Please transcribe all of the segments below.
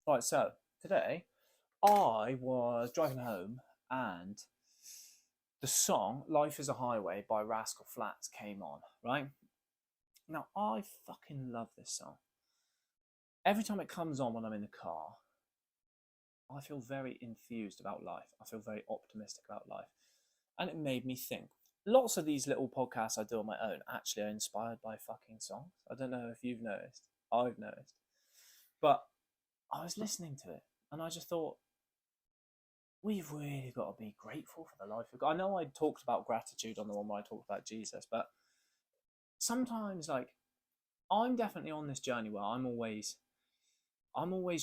Right, so today I was driving home and the song Life is a Highway by Rascal Flatts came on, right? Now, I fucking love this song. Every time it comes on when I'm in the car, I feel very enthused about life. I feel very optimistic about life. And it made me think. Lots of these little podcasts I do on my own actually are inspired by fucking songs. I don't know if you've noticed. I've noticed. But I was listening to it and I just thought, we've really got to be grateful for the life we've got. I know I talked about gratitude on the one where I talked about Jesus, but sometimes, like, I'm definitely on this journey where I'm always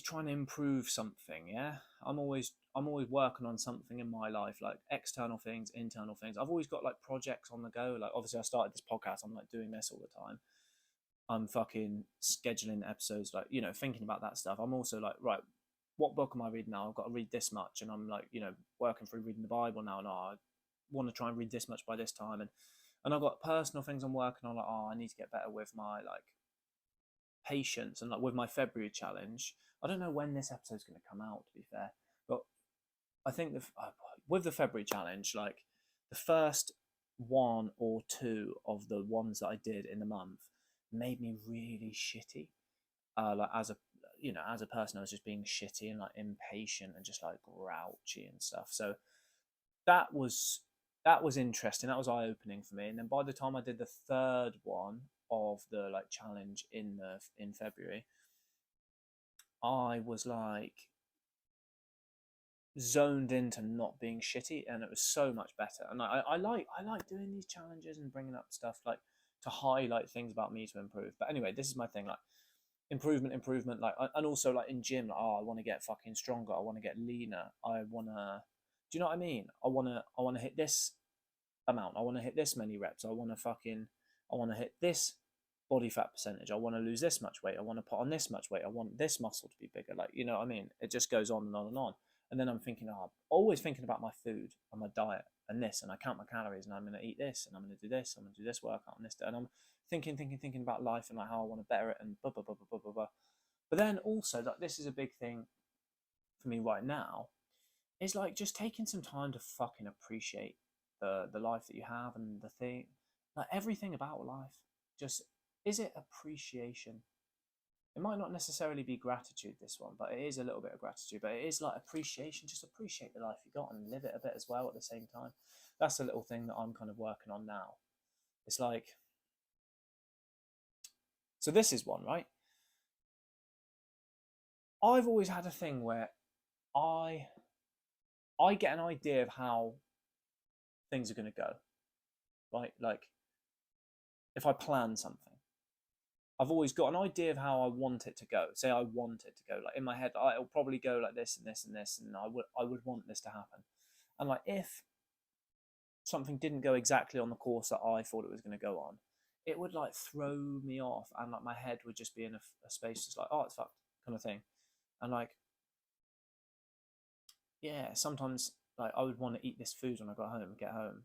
trying to improve something. Yeah, I'm always working on something in my life, like external things, internal things. I've always got like projects on the go. Like, obviously, I started this podcast. I'm like doing this all the time. I'm fucking scheduling episodes, like, thinking about that stuff. I'm also like, right, what book am I reading now? I've got to read this much, and I'm like, working through reading the Bible now, and I want to try and read this much by this time, and I've got personal things I'm working on, like, I need to get better with my like patience, and like with my February challenge. I don't know when this episode's going to come out, to be fair, but I think with the February challenge, like the first one or two of the ones that I did in the month made me really shitty. Like as a person, I was just being shitty and like impatient and just like grouchy and stuff. So that was that was interesting. That was eye opening for me. And then by the time I did the third one of the like challenge in February, I was like zoned into not being shitty, and it was so much better. And I like doing these challenges and bringing up stuff like to highlight things about me to improve. But anyway, this is my thing, like improvement, like, and also like in gym, like, I want to get fucking stronger, I want to get leaner, I want to, do you know what I mean? I want to hit this amount, I want to hit this many reps, I want to hit this body fat percentage, I want to lose this much weight, I want to put on this much weight, I want this muscle to be bigger, like, you know what I mean? It just goes on and on and on. And then I'm thinking, I'm always thinking about my food and my diet and this, and I count my calories, and I'm going to eat this, and I'm going to do this, I'm going to do this workout and this, and I'm thinking about life and like how I want to better it and blah blah blah blah blah blah blah. But then also, like, this is a big thing for me right now, is like just taking some time to fucking appreciate the life that you have, and the thing, like everything about life. Just, is it appreciation? It might not necessarily be gratitude, this one, but it is a little bit of gratitude. But it is like appreciation. Just appreciate the life you got and live it a bit as well at the same time. That's a little thing that I'm kind of working on now. It's like, so this is one, right? I've always had a thing where I I get an idea of how things are going to go, right? Like, if I plan something, I've always got an idea of how I want it to go. Say I want it to go, like in my head, it'll probably go like this and this and this, and I would want this to happen. And like, if something didn't go exactly on the course that I thought it was going to go on, it would like throw me off, and like my head would just be in a space just like, oh, it's fucked, kind of thing. And like, yeah, sometimes like I would want to eat this food when I got home, get home,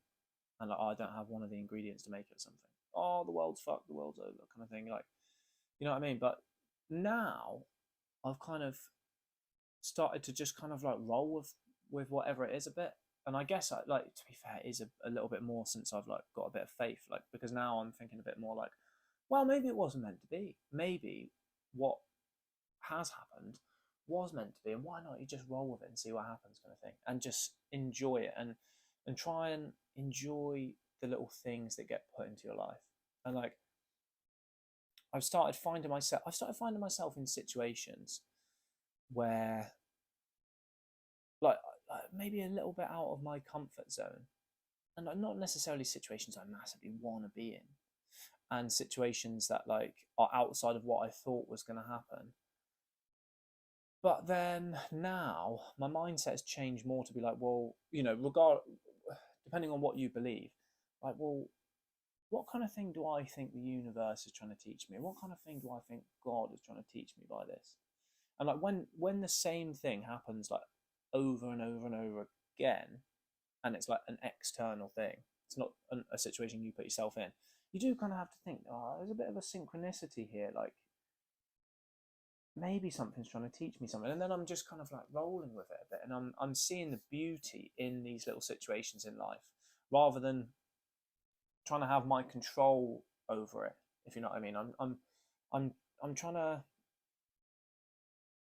and like, oh, I don't have one of the ingredients to make it or something. Oh, the world's fucked, the world's over, kind of thing. Like, you know what I mean? But now I've kind of started to just kind of like roll with whatever it is a bit. And I guess, like, to be fair, it is a little bit more since I've like got a bit of faith, like, because now I'm thinking a bit more like, well, maybe it wasn't meant to be. Maybe what has happened was meant to be, and why not you just roll with it and see what happens, kind of thing, and just enjoy it, and try and enjoy the little things that get put into your life. And like, I've started finding myself in situations where, like maybe a little bit out of my comfort zone, and like not necessarily situations I massively want to be in, and situations that like are outside of what I thought was going to happen. But then now my mindset has changed more to be like, well, depending on what you believe, like, well, what kind of thing do I think the universe is trying to teach me? What kind of thing do I think God is trying to teach me by this? And like, when the same thing happens like over and over and over again, and it's like an external thing, it's not a situation you put yourself in, you do kind of have to think, oh, there's a bit of a synchronicity here. Like, maybe something's trying to teach me something, and then I'm just kind of like rolling with it a bit, and I'm seeing the beauty in these little situations in life, rather than trying to have my control over it. If you know what I mean, I'm I'm trying to,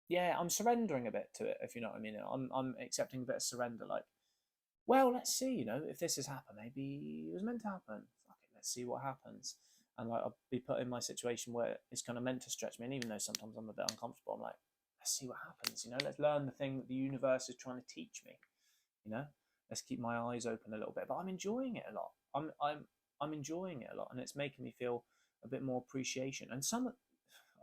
yeah, I'm surrendering a bit to it. If you know what I mean, I'm accepting a bit of surrender. Like, well, let's see. If this has happened, maybe it was meant to happen. Fuck it, let's see what happens. And like, I'll be put in my situation where it's kind of meant to stretch me, and even though sometimes I'm a bit uncomfortable, I'm like, let's see what happens. Let's learn the thing that the universe is trying to teach me. You know, let's keep my eyes open a little bit. But I'm enjoying it a lot. I'm enjoying it a lot, and it's making me feel a bit more appreciation. And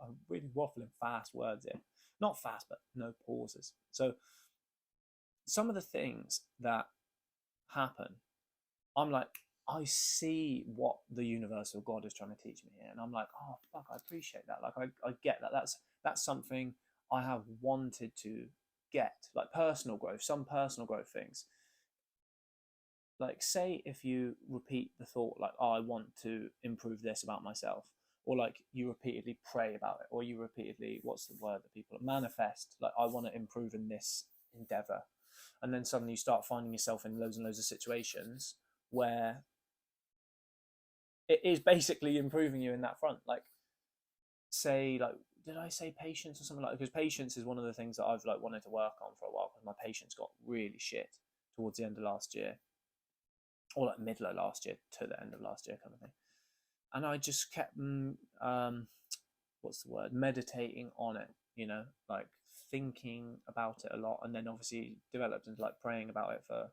I'm really waffling fast words here, not fast, but no pauses. So some of the things that happen, I'm like, I see what the universal God is trying to teach me here, and I'm like, oh fuck, I appreciate that. Like, I get that. That's something I have wanted to get, like personal growth, some personal growth things. Like, say if you repeat the thought, like, oh, I want to improve this about myself, or like you repeatedly pray about it, or you repeatedly, what's the word that people manifest, like, I want to improve in this endeavor, and then suddenly you start finding yourself in loads and loads of situations where it is basically improving you in that front. Like, say, like, did I say patience or something like that? Because patience is one of the things that I've like wanted to work on for a while, because my patience got really shit towards the end of last year, or like middle of last year to the end of last year kind of thing. And I just kept what's the word, meditating on it, like thinking about it a lot, and then obviously developed into like praying about it for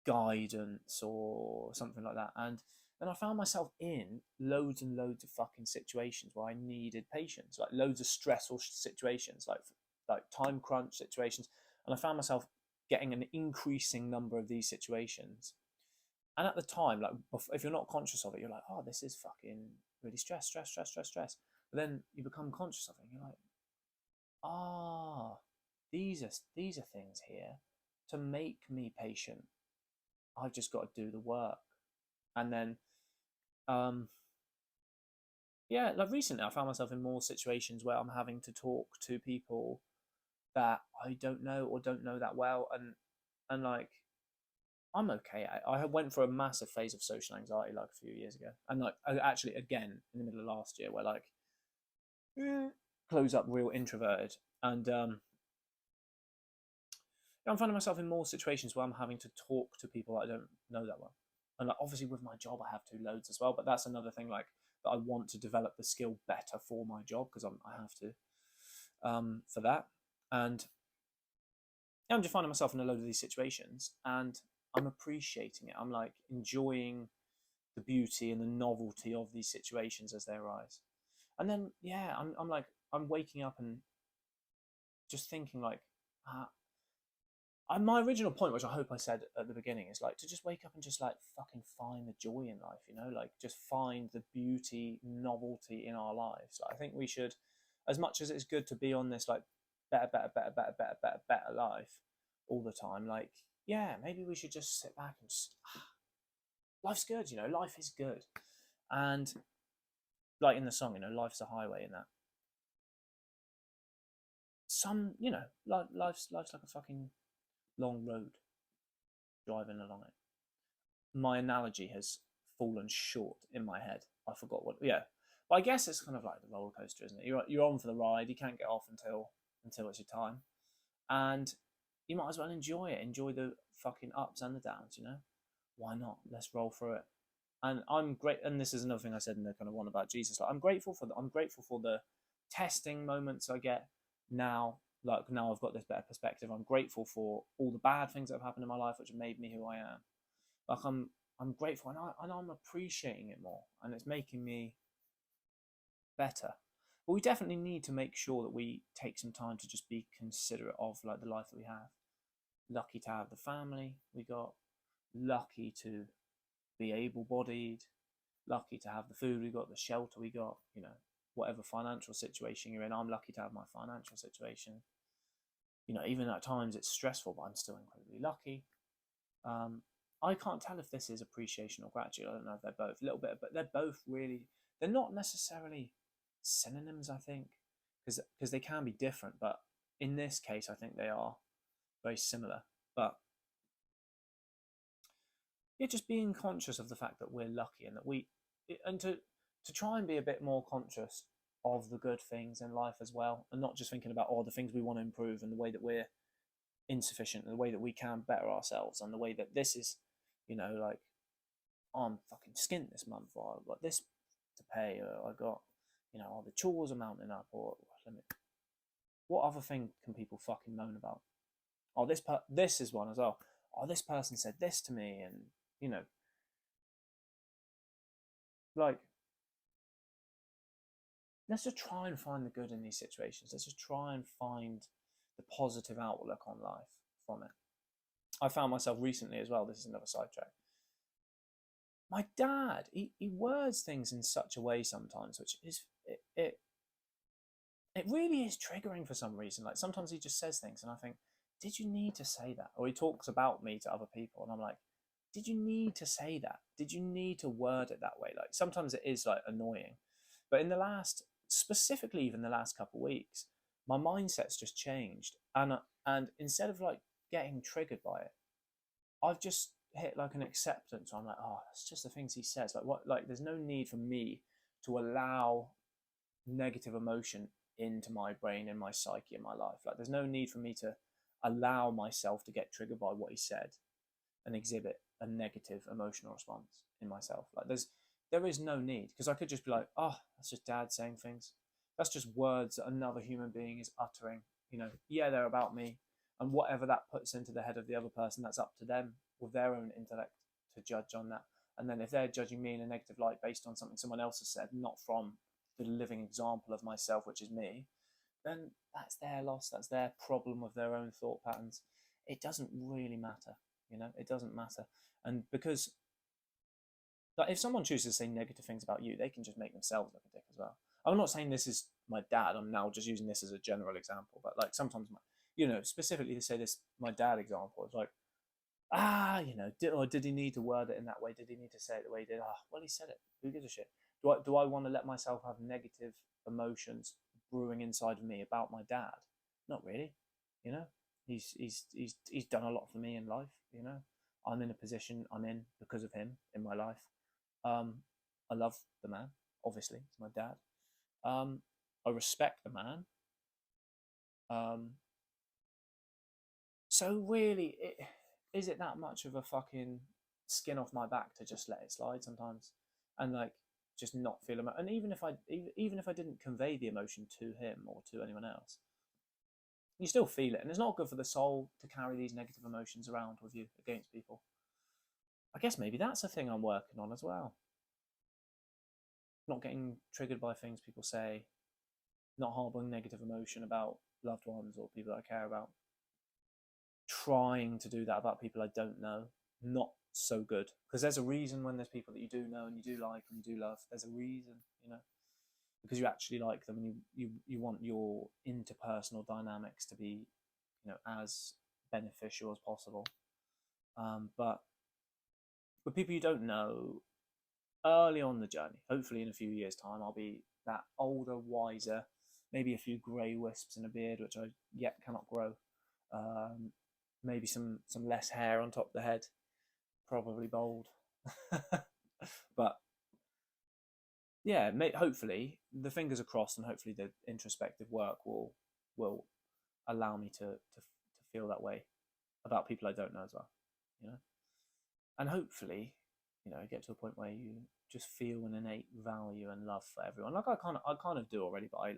guidance or something like that. And then I found myself in loads and loads of fucking situations where I needed patience, like loads of stressful situations, like time crunch situations. And I found myself getting an increasing number of these situations. And at the time, like, if you're not conscious of it, you're like, oh, this is fucking really stress. But then you become conscious of it, and you're like, ah, these are things here to make me patient. I've just got to do the work. And then, yeah, like recently, I found myself in more situations where I'm having to talk to people that I don't know or don't know that well, and like, I'm okay. I went for a massive phase of social anxiety like a few years ago, and like actually again in the middle of last year, where like close up real introverted, and I'm finding myself in more situations where I'm having to talk to people I don't know that well, and like, obviously with my job I have to loads as well, but that's another thing, like, that I want to develop the skill better for my job, because I have to for that. And yeah, I'm just finding myself in a load of these situations, and I'm appreciating it. I'm like enjoying the beauty and the novelty of these situations as they arise. And then, yeah, I'm like, I'm waking up and just thinking like, my original point, which I hope I said at the beginning, is like to just wake up and just like fucking find the joy in life, like just find the beauty, novelty in our lives. Like, I think we should, as much as it's good to be on this like better life all the time, like, yeah, maybe we should just sit back and just, life's good, life is good. And like in the song, life's a highway, in that life's like a fucking long road driving along it. My analogy has fallen short in my head. I forgot what. Yeah, but I guess it's kind of like the roller coaster, isn't it? You're on for the ride. You can't get off until it's your time, and you might as well enjoy it. Enjoy the fucking ups and the downs. Why not? Let's roll through it. And I'm great. And this is another thing I said in the kind of one about Jesus. Like, I'm grateful for the testing moments I get now. Like, now I've got this better perspective. I'm grateful for all the bad things that have happened in my life, which have made me who I am. Like, I'm grateful, and I'm appreciating it more, and it's making me better. But we definitely need to make sure that we take some time to just be considerate of like the life that we have. Lucky to have the family we got, lucky to be able-bodied, lucky to have the food we got, the shelter we got, whatever financial situation you're in. I'm lucky to have my financial situation. Even at times it's stressful, but I'm still incredibly lucky. I can't tell if this is appreciation or gratitude. I don't know if they're both a little bit, but they're both really, they're not necessarily synonyms, I think. because they can be different, but in this case, I think they are very similar. But yeah, just being conscious of the fact that we're lucky and that and to try and be a bit more conscious of the good things in life as well, and not just thinking about all the things we want to improve and the way that we're insufficient and the way that we can better ourselves and the way that this is, like, I'm fucking skint this month, or I've got this to pay, or I got, all the chores are mounting up, or what other thing can people fucking moan about? Oh, this is one as well. Oh, this person said this to me, and like, let's just try and find the good in these situations. Let's just try and find the positive outlook on life from it. I found myself recently as well. This is another sidetrack. My dad, he words things in such a way sometimes, which is it really is triggering for some reason. Like, sometimes he just says things, and I think, did you need to say that? Or he talks about me to other people, and I'm like, did you need to say that? Did you need to word it that way? Like, sometimes it is like annoying, but specifically even the last couple of weeks, my mindset's just changed, and instead of like getting triggered by it, I've just hit like an acceptance. I'm like, oh, it's just the things he says. Like, what? Like, there's no need for me to allow negative emotion into my brain and my psyche in my life. Like, there's no need for me to allow myself to get triggered by what he said and exhibit a negative emotional response in myself. Like, there is no need, because I could just be like, oh, that's just dad saying things. That's just words that another human being is uttering. Yeah, they're about me, and whatever that puts into the head of the other person, that's up to them with their own intellect to judge on that. And then if they're judging me in a negative light based on something someone else has said, not from the living example of myself, which is me, then that's their loss. That's their problem with their own thought patterns. It doesn't really matter. It doesn't matter. And because, like, if someone chooses to say negative things about you, they can just make themselves look a dick as well. I'm not saying this is my dad. I'm now just using this as a general example. But like, sometimes, specifically to say this, my dad example is like, did he need to word it in that way? Did he need to say it the way he did? Well, he said it. Who gives a shit? Do I want to let myself have negative emotions brewing inside of me about my dad? Not really. He's done a lot for me in life. I'm in a position I'm in because of him in my life. I love the man. Obviously, he's my dad. I respect the man. So really, is it that much of a fucking skin off my back to just let it slide sometimes, and like, just not feel and even if I didn't convey the emotion to him or to anyone else, you still feel it, and it's not good for the soul to carry these negative emotions around with you against people. I guess maybe that's a thing I'm working on as well. Not getting triggered by things people say, not harboring negative emotion about loved ones or people that I care about. Trying to do that about people I don't know, not so good, because there's a reason when there's people that you do know and you do like and you do love. There's a reason, because you actually like them, and you want your interpersonal dynamics to be, as beneficial as possible. But with people you don't know, early on the journey, hopefully in a few years' time, I'll be that older, wiser, maybe a few grey wisps in a beard, which I yet cannot grow. Maybe some less hair on top of the head, probably bald. But yeah, hopefully the fingers are crossed, and hopefully the introspective work will allow me to feel that way about people I don't know as well, and hopefully, get to a point where you just feel an innate value and love for everyone. Like, I kind of do already, but I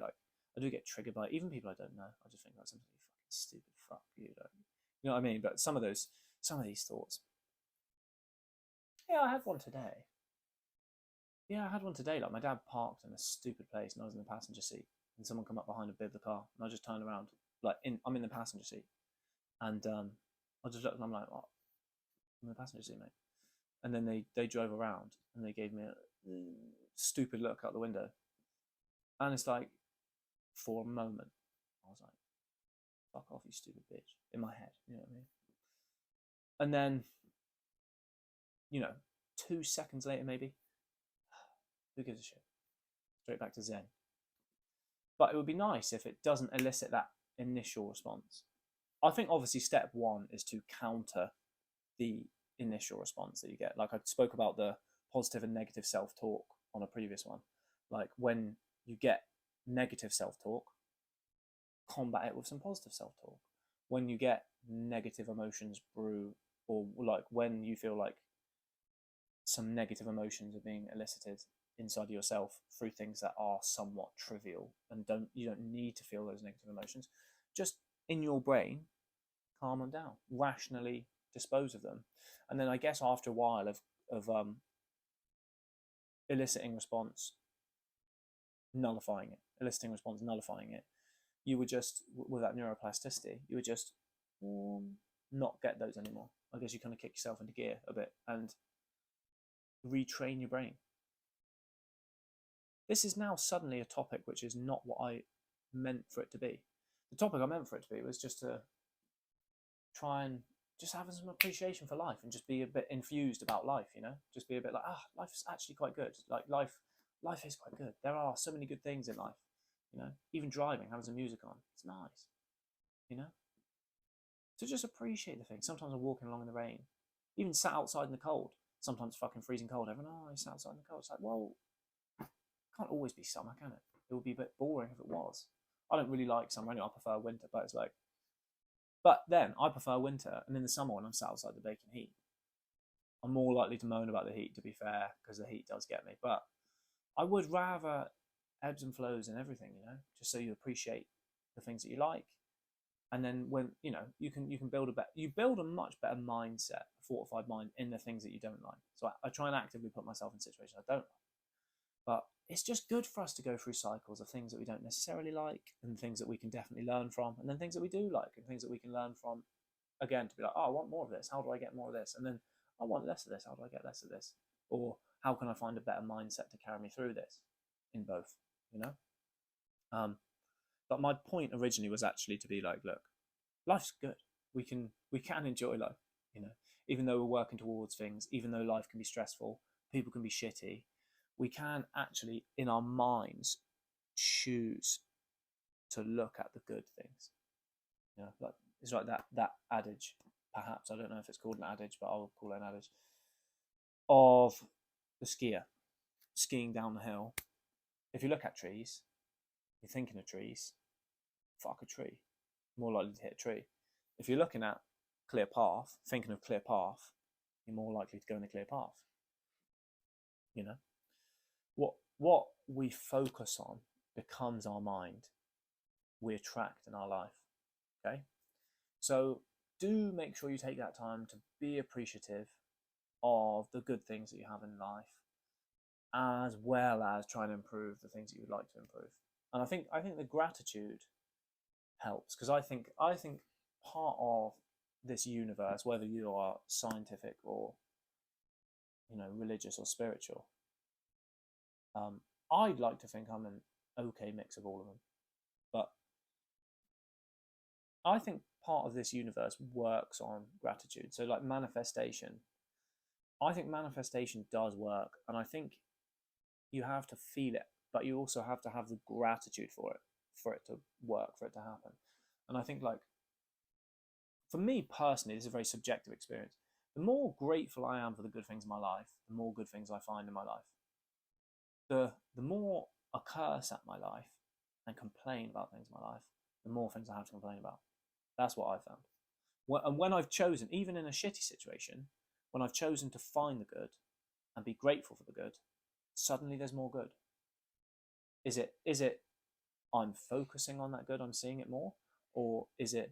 do get triggered by even people I don't know. I just think that's something fucking stupid. Fuck you, you know what I mean? But some of these thoughts. Yeah, I had one today. Yeah, I had one today. Like, my dad parked in a stupid place, and I was in the passenger seat, and someone come up behind and bid the car, and I just turned around, like, I'm in the passenger seat, and I just looked, and I'm like, what? I'm in the passenger seat, mate. And then they drove around, and they gave me a stupid look out the window, and it's like, for a moment, I was like, fuck off, you stupid bitch, in my head, you know what I mean? And then, 2 seconds later, maybe, who gives a shit? Straight back to Zen. but it would be nice if it doesn't elicit that initial response. I think obviously step one is to counter the initial response that you get. Like I spoke about the positive and negative self-talk on a previous one. Like when you get negative self-talk, combat it with some positive self-talk. When you get negative emotions brew, or like when you feel like some negative emotions are being elicited inside yourself through things that are somewhat trivial and you don't need to feel those negative emotions, just in your brain calm them down, rationally dispose of them. And then I guess after a while of eliciting response, nullifying it, eliciting response, nullifying it, you would just, with that neuroplasticity, you would just not get those anymore. I guess you kind of kick yourself into gear a bit and retrain your brain. This is now suddenly a topic which is not what I meant for it to be. The topic I meant for it to be was just to try and just have some appreciation for life and just be a bit infused about life, you know, just be a bit like, life is actually quite good. Like life is quite good. There are so many good things in life, you know, even driving, having some music on, it's nice, you know, to just appreciate the things. Sometimes I'm walking along in the rain, even sat outside in the cold, sometimes fucking freezing cold. Everyone, I sat outside in the cold. It's like, well, it can't always be summer, can it? It would be a bit boring if it was. I don't really like summer anyway. I prefer winter, but it's like, but then I prefer winter, and in the summer when I'm sat outside the baking heat, I'm more likely to moan about the heat, to be fair, because the heat does get me. But I would rather ebbs and flows in everything, you know, just so you appreciate the things that you like. And then when, you know, you can build a much better mindset, a fortified mind in the things that you don't like. So I try and actively put myself in situations I don't like. But it's just good for us to go through cycles of things that we don't necessarily like and things that we can definitely learn from, and then things that we do like and things that we can learn from, again, to be like, oh, I want more of this. How do I get more of this? And then I want less of this. How do I get less of this? Or how can I find a better mindset to carry me through this in both, you know? But my point originally was actually to be like, look, life's good. We can enjoy life, you know, even though we're working towards things, even though life can be stressful, people can be shitty, we can actually, in our minds, choose to look at the good things. You know, like it's like that adage, perhaps, I don't know if it's called an adage, but I'll call it an adage, of the skier skiing down the hill. If you look at trees, you're thinking of trees, fuck a tree. More likely to hit a tree. If you're looking at clear path, thinking of clear path, you're more likely to go in the clear path. You know, what we focus on becomes our mind. We attract in our life. Okay, so do make sure you take that time to be appreciative of the good things that you have in life, as well as trying to improve the things that you would like to improve. And I think the gratitude helps, because I think part of this universe, whether you are scientific or, you know, religious or spiritual, I'd like to think I'm an okay mix of all of them, but I think part of this universe works on gratitude. So like manifestation, I think manifestation does work, and I think you have to feel it, but you also have to have the gratitude for it to work, for it to happen. And I think, like, for me personally, this is a very subjective experience. The more grateful I am for the good things in my life, the more good things I find in my life. The more I curse at my life and complain about things in my life, the more things I have to complain about. That's what I've found. And when I've chosen, even in a shitty situation, when I've chosen to find the good and be grateful for the good, suddenly there's more good. Is it I'm focusing on that good, I'm seeing it more, or is it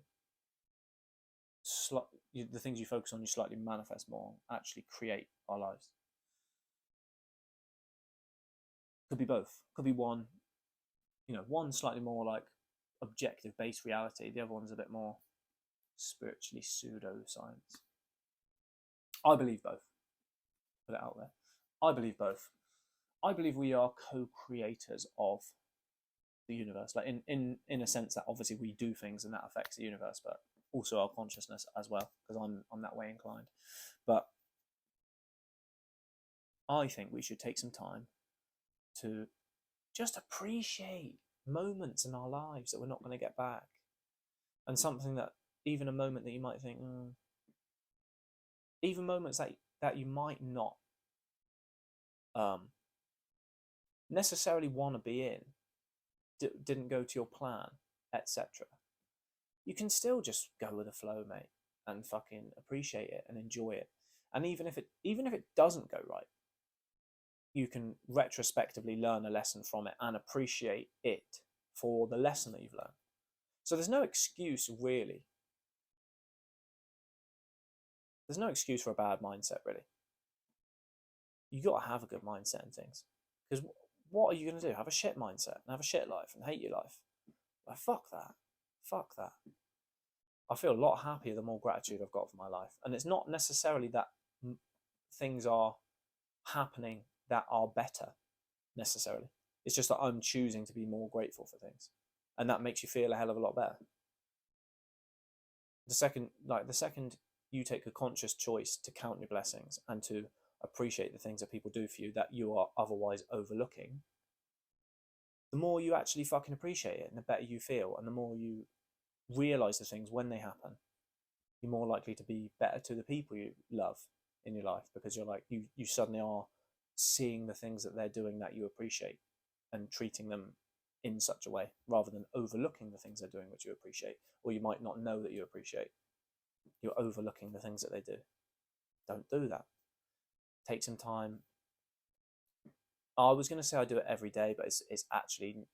the things you focus on, you slightly manifest more, actually create our lives? Could be both. Could be one, you know, one slightly more like objective based reality, the other one's a bit more spiritually pseudoscience. I believe both. Put it out there. I believe both. I believe we are co-creators of the universe, like in a sense that obviously we do things and that affects the universe, but also our consciousness as well, because I'm that way inclined. But I think we should take some time to just appreciate moments in our lives that we're not going to get back, and something that, even a moment that you might think, even moments that you might not necessarily want to be in, didn't go to your plan, etc. You can still just go with the flow, mate, and fucking appreciate it and enjoy it. And even if it doesn't go right, you can retrospectively learn a lesson from it and appreciate it for the lesson that you've learned. So there's no excuse, really. There's no excuse for a bad mindset, really. You got to have a good mindset in things. Because what are you going to do? Have a shit mindset and have a shit life and hate your life? Like, fuck that. Fuck that. I feel a lot happier the more gratitude I've got for my life. And it's not necessarily that things are happening that are better, necessarily. It's just that I'm choosing to be more grateful for things. And that makes you feel a hell of a lot better. The second you take a conscious choice to count your blessings and to appreciate the things that people do for you that you are otherwise overlooking, the more you actually fucking appreciate it and the better you feel, and the more you realize the things when they happen, you're more likely to be better to the people you love in your life, because you're like, you suddenly are seeing the things that they're doing that you appreciate and treating them in such a way, rather than overlooking the things they're doing which you appreciate, or you might not know that you appreciate. You're overlooking the things that they do. Don't do that. Take some time. I was going to say I do it every day, but it's actually,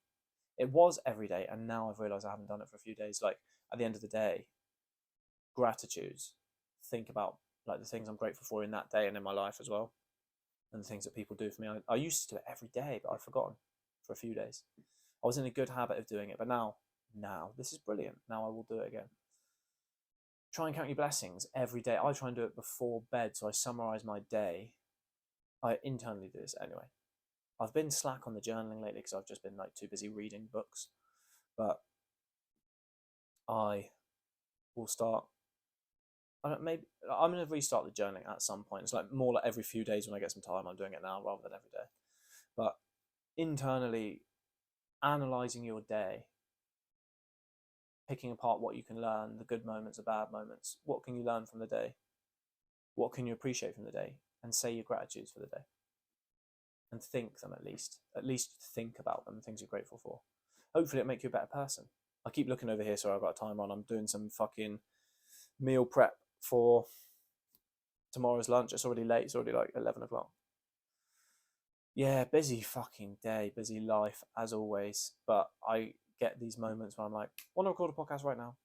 it was every day, and now I've realized I haven't done it for a few days. Like, at the end of the day, gratitudes. Think about like the things I'm grateful for in that day and in my life as well, and the things that people do for me. I used to do it every day, but I've forgotten for a few days. I was in a good habit of doing it, but now this is brilliant. Now I will do it again. Try and count your blessings every day. I try and do it before bed, so I summarize my day. I internally do this anyway. I've been slack on the journaling lately because I've just been like too busy reading books, but I will start. Maybe I'm going to restart the journaling at some point. It's like more like every few days when I get some time. I'm doing it now rather than every day. But internally, analyzing your day, picking apart what you can learn, the good moments, the bad moments. What can you learn from the day? What can you appreciate from the day? And say your gratitudes for the day. And think them at least. At least think about them, things you're grateful for. Hopefully it'll make you a better person. I keep looking over here, so I've got a timer on. I'm doing some fucking meal prep for tomorrow's lunch. It's already late. It's already like 11 o'clock. Yeah, busy fucking day, busy life as always. But I get these moments where I'm like, I want to record a podcast right now.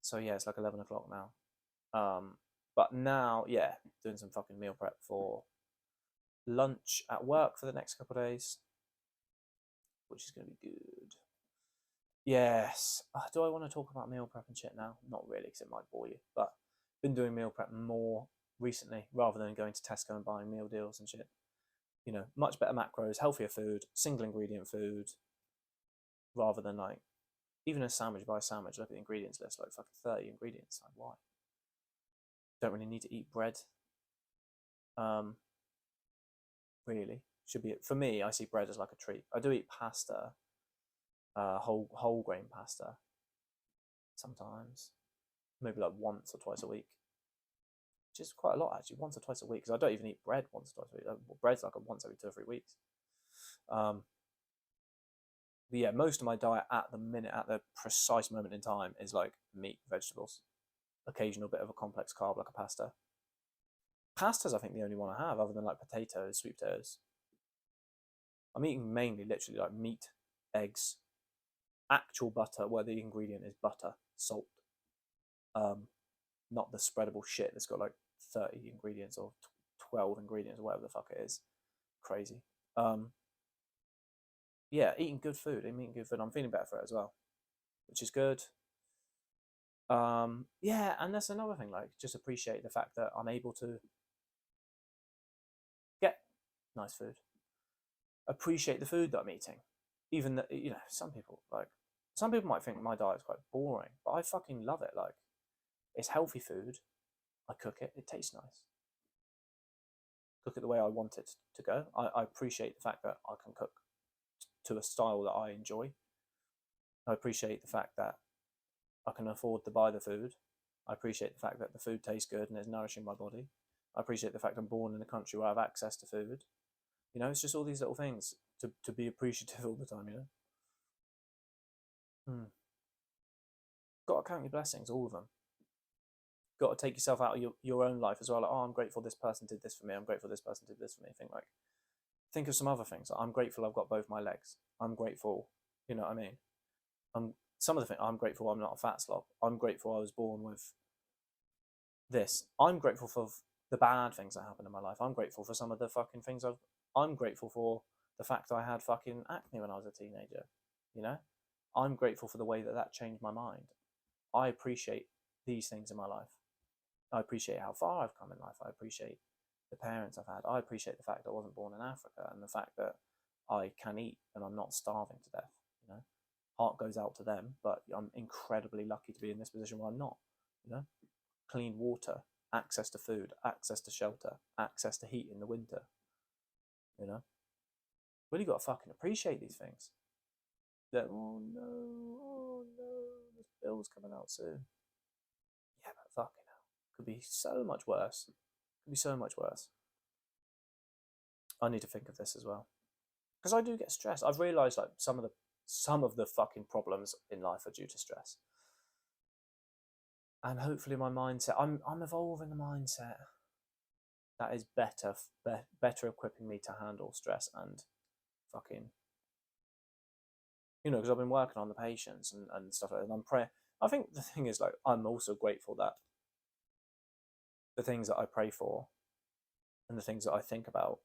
So yeah, it's like 11 o'clock now. But now, yeah, doing some fucking meal prep for lunch at work for the next couple of days, which is going to be good. Yes. Do I want to talk about meal prep and shit now? Not really, because it might bore you. But been doing meal prep more recently, rather than going to Tesco and buying meal deals and shit. You know, much better macros, healthier food, single ingredient food, rather than like, even a sandwich, buy a sandwich, look at the ingredients list, like fucking 30 ingredients. Like, why? Don't really need to eat bread. Really, should be, for me, I see bread as like a treat. I do eat pasta, whole grain pasta, sometimes, maybe like once or twice a week, which is quite a lot actually, once or twice a week, because I don't even eat bread once or twice a week. Bread's like a once every 2 or 3 weeks. But yeah, most of my diet at the minute, at the precise moment in time, is like meat, vegetables, occasional bit of a complex carb like a pasta. Pasta's, I think, the only one I have, other than like potatoes, sweet potatoes. I'm eating mainly literally like meat, eggs, actual butter, where the ingredient is butter, salt, not the spreadable shit that's got like 30 ingredients or 12 ingredients or whatever the fuck it is. Crazy. Yeah, eating good food. I'm eating good food. I'm feeling better for it as well, which is good. Yeah, and that's another thing, like, just appreciate the fact that I'm able to get nice food. Appreciate the food that I'm eating. Even that, you know, some people might think my diet's quite boring, but I fucking love it. Like, it's healthy food. I cook it. It tastes nice. Cook it the way I want it to go. I appreciate the fact that I can cook to a style that I enjoy. I appreciate the fact that I can afford to buy the food. I appreciate the fact that the food tastes good and is nourishing my body. I appreciate the fact I'm born in a country where I have access to food. You know, it's just all these little things to be appreciative all the time, you know? Got to count your blessings, all of them. Got to take yourself out of your own life as well. Like, oh, I'm grateful this person did this for me. I'm grateful this person did this for me. Think of some other things. I'm grateful I've got both my legs. I'm grateful, you know what I mean? Some of the things, I'm grateful I'm not a fat slob. I'm grateful I was born with this. I'm grateful for the bad things that happened in my life. I'm grateful for some of the fucking things I'm grateful for the fact I had fucking acne when I was a teenager, you know? I'm grateful for the way that changed my mind. I appreciate these things in my life. I appreciate how far I've come in life. I appreciate the parents I've had. I appreciate the fact that I wasn't born in Africa and the fact that I can eat and I'm not starving to death, you know? Heart goes out to them, but I'm incredibly lucky to be in this position where I'm not, you know? Clean water, access to food, access to shelter, access to heat in the winter, you know? Really got to fucking appreciate these things. That, oh no, this bill's coming out soon. Yeah, but fucking hell. Could be so much worse. Could be so much worse. I need to think of this as well. Because I do get stressed. I've realised like some of the fucking problems in life are due to stress. And hopefully my mindset, I'm evolving a mindset that is better equipping me to handle stress and fucking, you know, because I've been working on the patience and stuff like that. And I'm praying. I think the thing is, like, I'm also grateful that the things that I pray for and the things that I think about,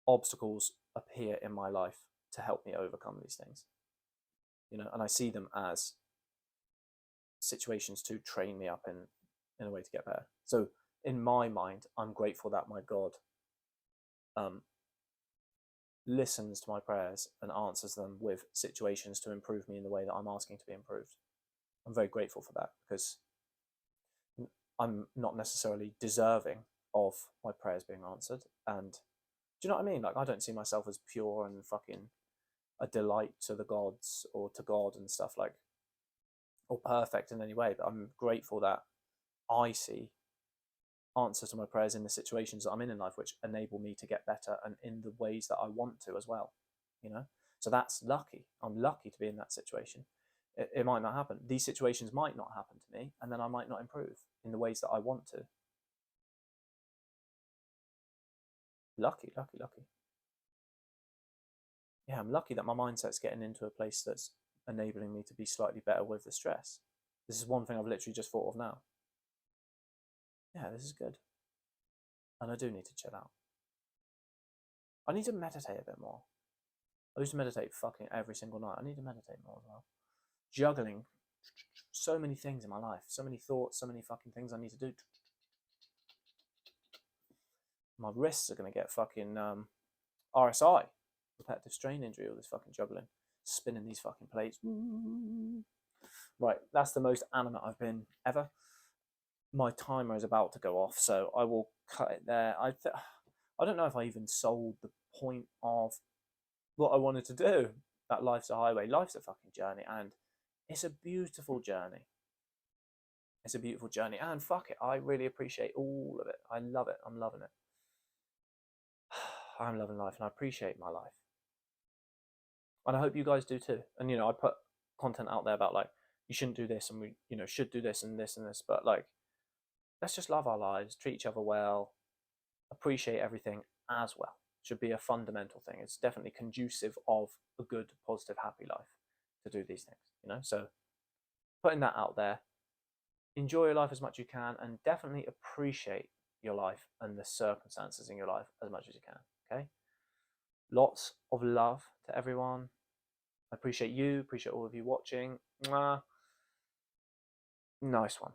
obstacles appear in my life to help me overcome these things, you know, and I see them as situations to train me up in a way to get better. So in my mind, I'm grateful that my God listens to my prayers and answers them with situations to improve me in the way that I'm asking to be improved. I'm very grateful for that because I'm not necessarily deserving of my prayers being answered. And do you know what I mean? Like, I don't see myself as pure and fucking a delight to the gods or to God and stuff, like, or perfect in any way, but I'm grateful that I see answers to my prayers in the situations that I'm in life, which enable me to get better and in the ways that I want to as well, you know? So that's lucky. I'm lucky to be in that situation. It might not happen. These situations might not happen to me, and then I might not improve in the ways that I want to. Lucky. Yeah, I'm lucky that my mindset's getting into a place that's enabling me to be slightly better with the stress. This is one thing I've literally just thought of now. Yeah, this is good. And I do need to chill out. I need to meditate a bit more. I used to meditate fucking every single night. I need to meditate more as well. Juggling so many things in my life, so many thoughts, so many fucking things I need to do. My wrists are going to get fucking RSI, repetitive strain injury, all this fucking juggling, spinning these fucking plates. Right, that's the most animate I've been ever. My timer is about to go off, so I will cut it there. I don't know if I even sold the point of what I wanted to do. That life's a highway. Life's a fucking journey, and it's a beautiful journey. It's a beautiful journey, and fuck it, I really appreciate all of it. I love it. I'm loving it. I'm loving life, and I appreciate my life. And I hope you guys do too. And, you know, I put content out there about, like, you shouldn't do this, and we, you know, should do this and this and this, but, like, let's just love our lives, treat each other well, appreciate everything as well. Should be a fundamental thing. It's definitely conducive of a good, positive, happy life to do these things, you know? So putting that out there, enjoy your life as much as you can, and definitely appreciate your life and the circumstances in your life as much as you can, okay? Lots of love to everyone. I appreciate you, appreciate all of you watching. Mwah. Nice one.